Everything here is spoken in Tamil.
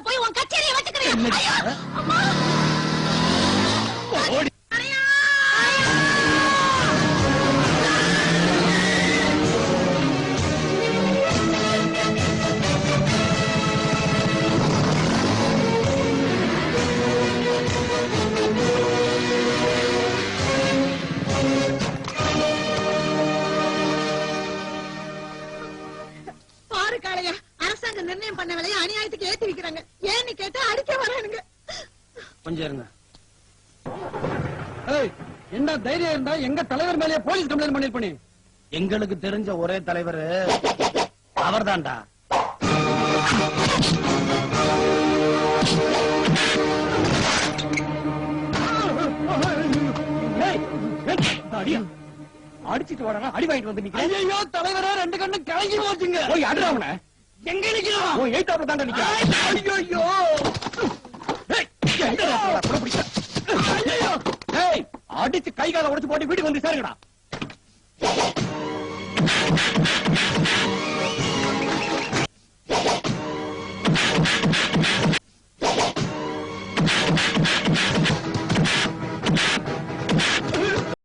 போய் உன் கச்சேரியை வச்சுக்கிறேன். பாரு காளையா, அரசாங்கம் நிர்ணயம் பண்ண விலையை அநியாயத்துக்கு ஏத்தி வைக்கிறாங்க. ஏன்னு கேட்டா அடிக்க வரானுங்க. கொஞ்சம் இருங்க. என்ன தைரியம் இருந்தா எங்க தலைவர் மேலேயே போலீஸ் கம்ப்ளைண்ட் பண்ணிருப்பனே. எங்களுக்கு தெரிஞ்ச ஒரே தலைவர் அவர்தான்டா. அடிச்சிட்டு வர அடி வாங்கிட்டு வந்து நிக்கிறேன். ஐயோ தலைவரே, ரெண்டு கண்ணு கலங்கி போச்சுங்க. போய் அடிறாவன. எங்க நிக்கிறான்? ஓ எய்தாப்ல தாண்ட நிக்கிறான். ஐயோ ஐயோ. அடிச்சு கை கால உடைச்சு போட்டு வீட்டுக்கு வந்து சேருங்கடா.